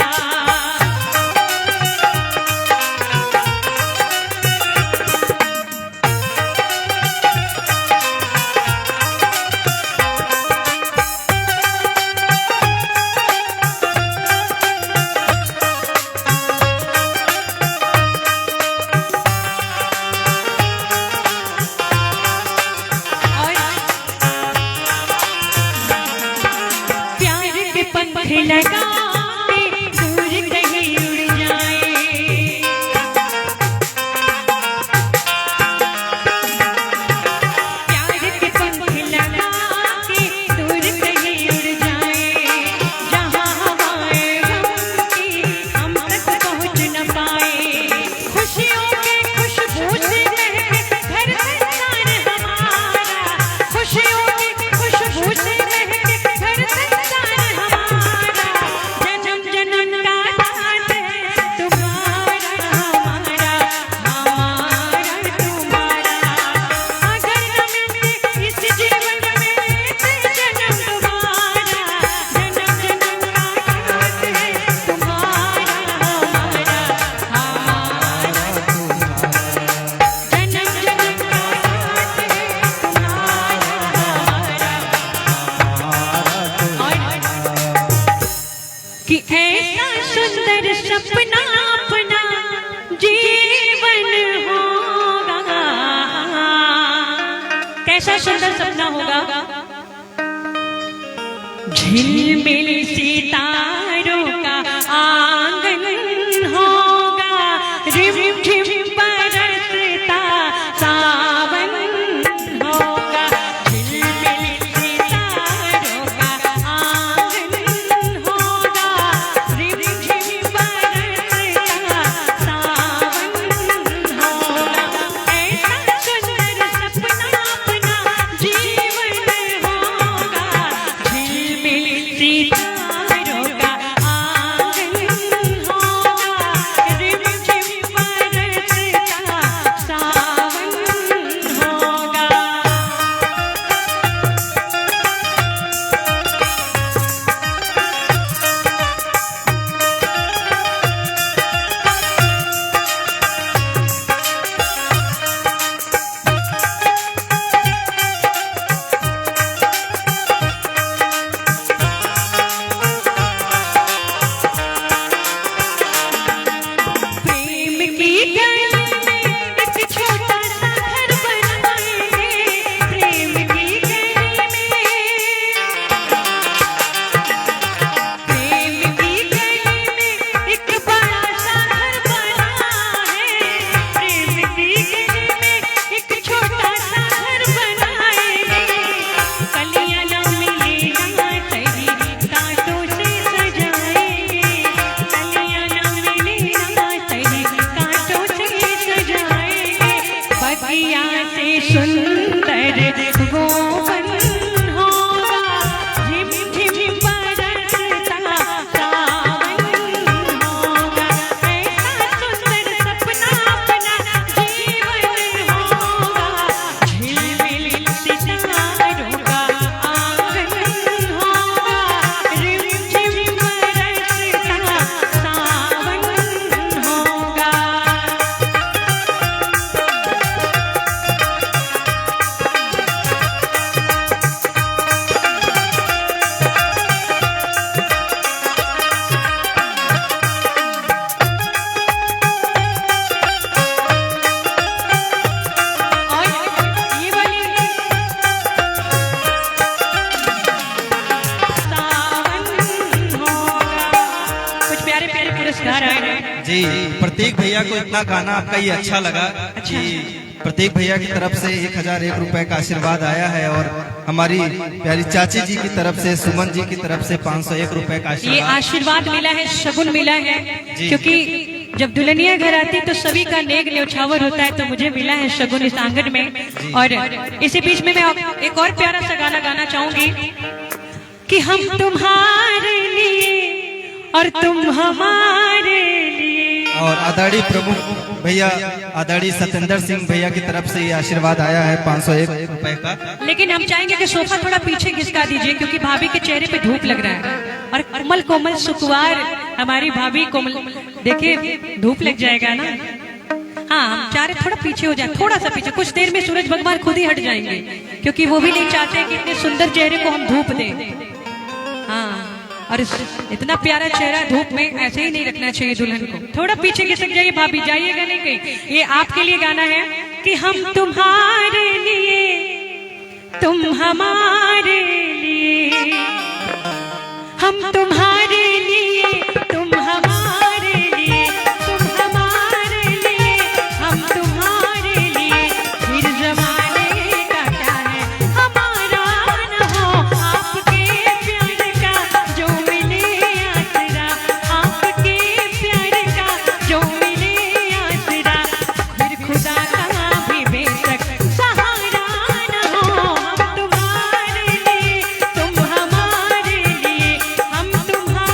और प्यार के पंख लगाते दूर कहीं उड़ जाए, प्यार के पंख लगाते दूर कहीं उड़ जाए, जहाँ हवाएं गम की हम तक पहुँच न पाए, खुशियों के खुशबू से महके घर संसार हमारा, खुशियों की खुशबू से महके घर संसार हमारा, जन्म जन्म का साथ है तुम्हारा हमारा, हमारा तुम्हारा, अगर न मिलते इस जीवन में लेते जन्म दोबारा, जन्म जन्म का साथ है तुम्हारा हमारा, हमारा तुम्हारा, जन्म जन्म का साथ है तुम्हारा हमारा। कि ऐसा सुंदर सपना अपना जीवन होगा, कैसा सुंदर सपना होगा, झिलमिल सितारों का आंगन होगा, रिम झिम बरसता सावन होगा, झिलमिल सितारों का आंगन होगा, रिम झिम बरसता सावन होगा, ऐसा सुंदर सपना अपना जीवन होगा, झिलमिल सितारों गली में एक छोटा सा घर बनाएंगे, प्रेम की गली में, प्रेम की गली में एक बड़ा सा घर बना है, प्रेम की गली में एक छोटा सा घर बनाएंगे, कलियां ना मिले ना तेरी कांटों से सजाएंगे, कलियां ना मिले ना तेरी कांटों से सजाएंगे, बगिया से सुंदर वो वन होगा, झिम झिम बरसता सावन होगा, ऐसा सुंदर सपना अपना जीवन होगा, झिलमिल सितारों का आंगन होगा, रिम झिम बरसता सावन होगा। और ये वाली सावन होगा। कुछ प्यारे प्यारे पुरस्कार आए हैं। जी प्रतीक भैया को इतना गाना आपका ये अच्छा लगा कि प्रतीक भैया की तरफ से 1001 रुपए का आशीर्वाद आया है, और हमारी प्यारी चाची जी की तरफ से, सुमन जी की तरफ से 501 रुपए का ये आशीर्वाद। आशीर्वाद मिला है, शगुन मिला है, जी। क्योंकि जब दुल्हनिया घर आती तो सभी का नेक न्यौछावर होता है, तो मुझे मिला है शगुन इस आंगन में। और इसी बीच में मैं एक और प्यारा सा गाना गाना चाहूंगी कि हम तुम्हारे लिए और तुम हमारे लिए। और आदरणीय प्रमुख भैया आदरणीय सत्येंद्र सिंह भैया की तरफ से ये आशीर्वाद आया है 501 रुपए का। लेकिन हम चाहेंगे कि सोफा थोड़ा पीछे खिसका दीजिए, क्योंकि भाभी के चेहरे पे धूप लग रहा है, और कोमल कोमल सुकुवार हमारी भाभी कोमल, देखिए धूप लग जाएगा ना। हाँ, हम चाह रहे थोड़ा पीछे हो जाए, थोड़ा सा पीछे। कुछ देर में सूरज भगवान खुद ही हट जाएंगे, क्योंकि वो भी नहीं चाहते कि इतने सुंदर चेहरे को हम धूप दें। हाँ, और इतना प्यारा चेहरा धूप में ऐसे ही नहीं रखना चाहिए दुल्हन को। थोड़ा पीछे खिसक जाइए भाभी, जाइएगा नहीं कहीं। ये आपके लिए गाना है कि हम तुम्हारे लिए तुम हमारे लिए, हम तुम्हारे लिए तुम हमारे लिए, तुम हमारे लिए हम तुम्हारे लिए, फिर जमाने का क्या है हमारा न हो, आपके प्यार का जो मिले आसरा, आपके प्यार का जो मिले आसरा, फिर खुदा का भी बेशक सहारा न हो, हम तुम्हारे लिए तुम हमारे लिए, हम तुम्हारे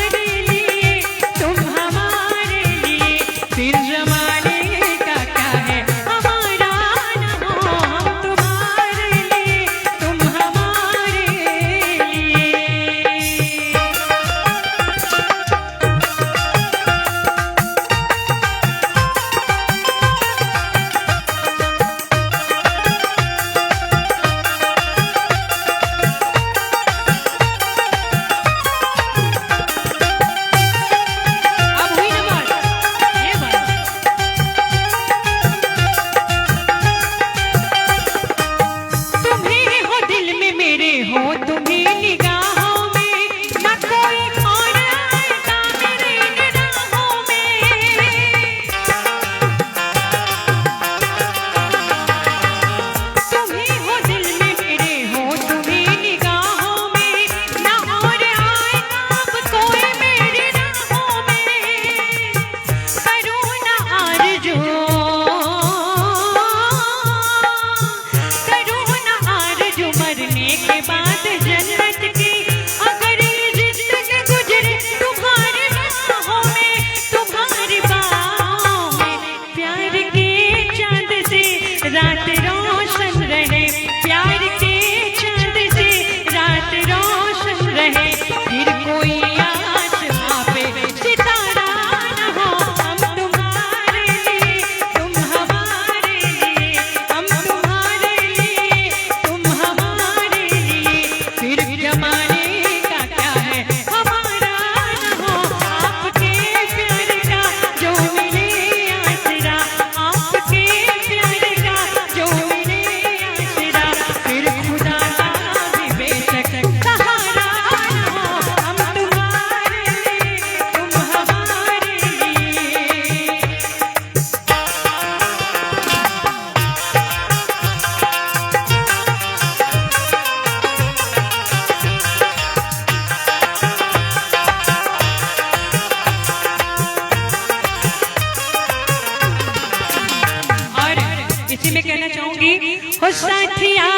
इसी में कहना चाहूंगी, हो साथिया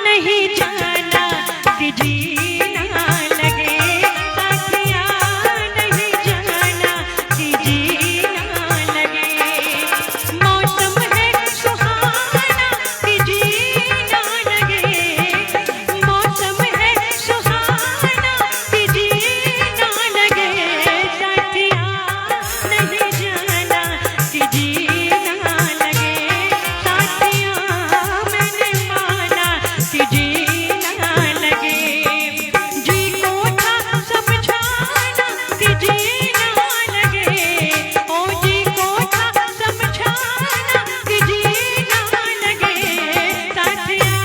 नहीं जाना कि जीना लगे, साथिया नहीं जाना कि जीना लगे, मौसम है सुहाना कि जीना लगे, मौसम है सुहाना कि जीना लगे, साथिया नहीं जाना कि जीना लगे, साथिया मैंने माना कि जीना लगे, जी को था समझाना कि जीना लगे, ओ जी को था समझाना कि जीना लगे, साथिया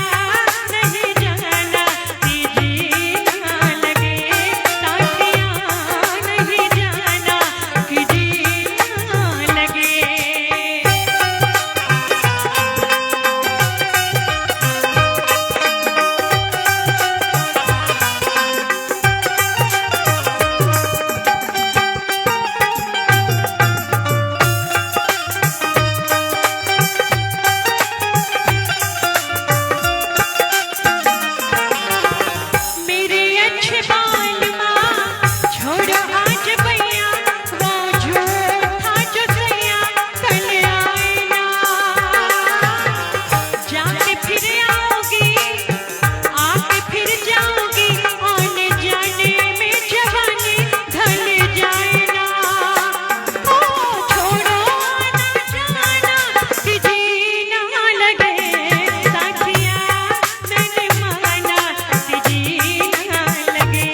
नहीं जाना कि जीना लगे, साथिया नहीं जाना कि जीना लगे। मेरे अच्छे बाल माँ छोड़ो आज भैया, वो झूठा जो सैया कल आए ना, जाके फिर आओगी आके फिर जाओगी, आने जाने में जवानी ढल जाए ना, ओ छोड़ो आना जाना कि जीना लगे, साथिया मैंने माना कि जीना लगे,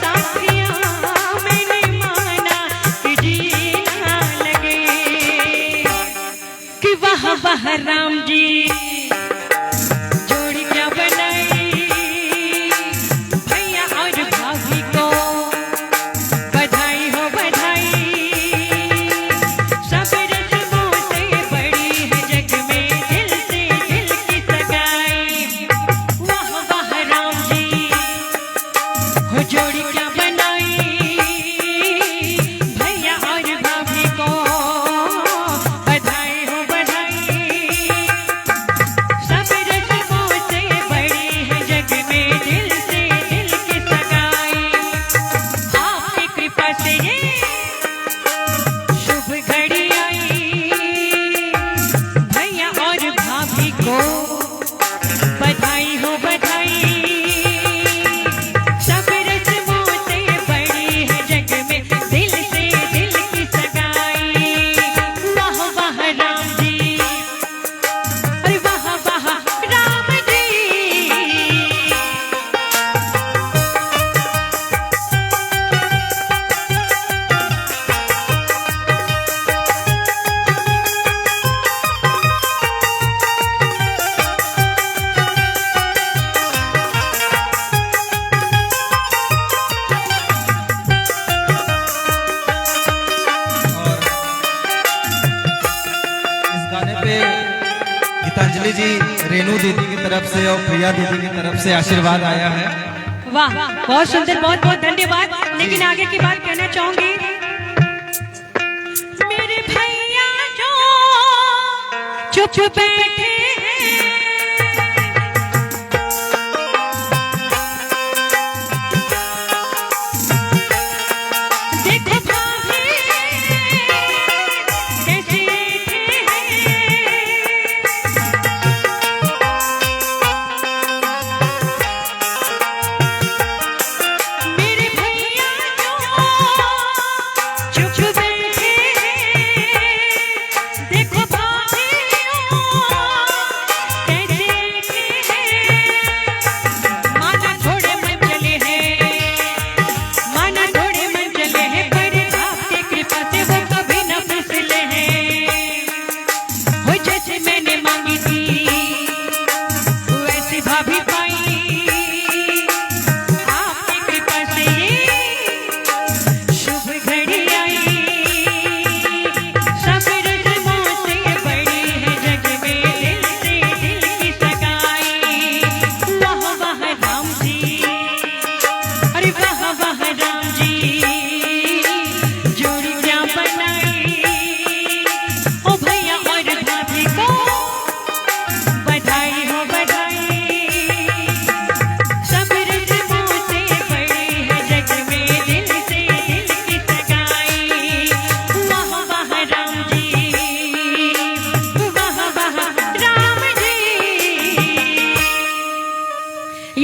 साथिया मैंने माना कि जीना लगे, कि वाह वाह राम जी जोड़ी क्या बनाई, भैया और भाभी को बधाई हो बधाई, सब रस्मों से बड़ी है जग में दिल से दिल की सगाई, वाह वाह राम जी हो जोड़ी क्या बनाई, भैया और भाभी को बधाई हो बधाई, सब रस्मों से बड़ी है जग में दिल से दिल की सगाई, आपकी कृपा से ये शुभ घड़ी आई, भैया और भाभी को बधाई हो बधाई, सब रस्मों से बड़ी है जग में दिल से दिल की सगाई, वाह वाह राम जी, अरे वाह वाह राम जी। और इस गाने पे गीतांजलि जी रेनू दीदी की तरफ से और प्रिया दीदी की तरफ से आशीर्वाद आया है। वाह बहुत सुंदर, बहुत बहुत धन्यवाद। लेकिन आगे की बात कहना चाहूंगी, मेरे भैया जो चुप चुप बैठे हैं, देखो भाभी कैसे बैठे हैं, मेरे भैया जो चुप चुप बैठे हैं, देखो भाभी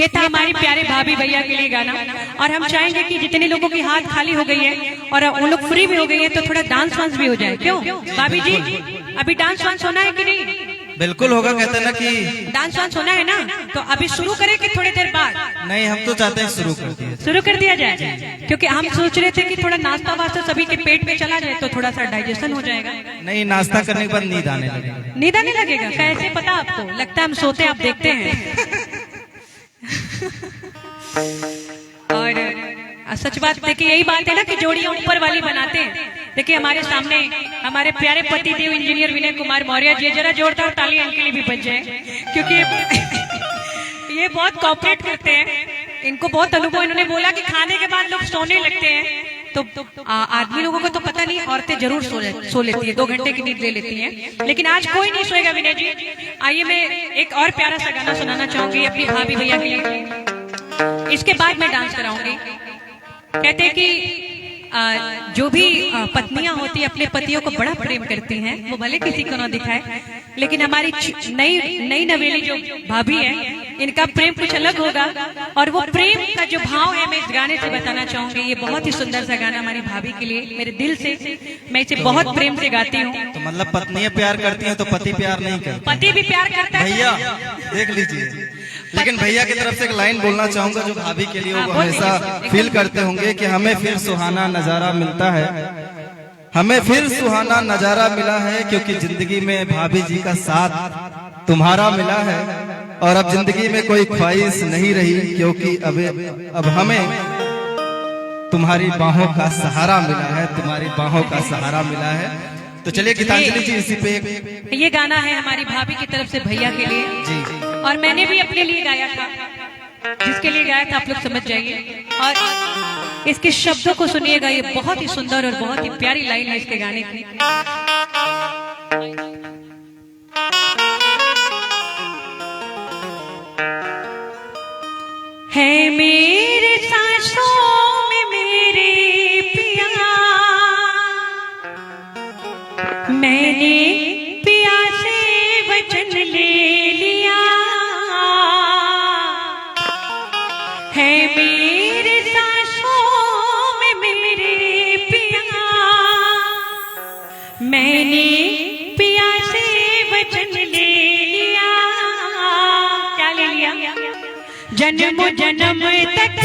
था हमारी प्यारे भाभी भैया के लिए गाना। और हम चाहेंगे कि जितने लोगों की हाथ खाली हो गई है और उन लोग फ्री भी हो गई है तो थोड़ा डांस वांस भी हो जाए। क्यों भाभी जी, अभी डांस वांस होना है कि नहीं? बिल्कुल होगा, कहते हैं ना कि डांस वांस होना है ना, तो अभी शुरू करें कि थोड़ी देर बाद? नहीं, हम तो चाहते हैं शुरू कर दिया जाए, क्योंकि हम सोच रहे थे कि थोड़ा नाश्ता वास्ता सभी के पेट में चला जाए तो थोड़ा सा डाइजेशन हो जाएगा। नहीं, नाश्ता करने के बाद नींद आने लगेगा। नींद आने लगेगा? कैसे पता आपको? लगता है हम सोते आप देखते हैं। और सच बात देखिए, यही बात है ना कि जोड़ियां ऊपर वाली बनाते हैं। देखिए हमारे सामने हमारे प्यारे पति देव इंजीनियर विनय कुमार मौर्य जी, जरा जोरदार ताली इनके लिए भी बज जाए, क्योंकि ये बहुत कॉपरेट करते हैं। इनको बहुत अनुभव। इन्होंने बोला कि खाने के बाद लोग सोने लगते हैं, तो आदमी लोगों को तो पता नहीं, औरतें जरूर सो लेती है, 2 घंटे की नींद ले लेती हैं, लेकिन आज कोई नहीं सोएगा विनय जी। आइए मैं एक और प्यारा सा गाना सुनाना चाहूंगी अपनी भाभी भैया के लिए, इसके बाद मैं डांस कराऊंगी। कहते हैं कि जो भी पत्नियां होती अपने पतियों को बड़ा प्रेम करती हैं, वो भले किसी को ना दिखाए, लेकिन हमारी नई नवेली जो भाभी है, इनका प्रेम कुछ अलग होगा। और वो प्रेम का जो भाव है मैं इस गाने से बताना चाहूंगी। ये बहुत ही सुंदर सा गाना हमारी भाभी के लिए, मेरे दिल से मैं इसे बहुत प्रेम से गाती हूँ। तो मतलब पत्नियां प्यार करती हैं तो पति प्यार नहीं करते? पति भी प्यार करता है भैया, देख लीजिए। लेकिन भैया की तरफ से एक लाइन बोलना चाहूंगा जो भाभी के लिए वो हमेशा फील करते होंगे कि हमें फिर सुहाना नजारा मिलता है, हमें फिर सुहाना नजारा मिला है, क्योंकि जिंदगी में भाभी जी का साथ तुम्हारा मिला है। और अब जिंदगी में कोई ख्वाहिश नहीं रही, क्योंकि अब हमें तुम्हारी बाहों का सहारा मिला है, तुम्हारी बाहों का सहारा मिला है। तो चलिए गीतांजलि जी, इसी पे ये गाना है हमारी भाभी की तरफ से भैया के लिए जी। और मैंने भी अपने लिए गाया था, जिसके लिए गाया था आप लोग समझ जाइए। और इसके शब्दों को सुनिएगा, ये बहुत ही सुंदर और बहुत ही प्यारी लाइन है इसके गाने की। है मेरे सांसों में मेरे पिया, मैंने पिया से वचन ले लिया, है मेरे सांसों में मेरे पिया, मैंने पिया से वचन ले लिया। क्या ले लिया? जन्म जन्म तक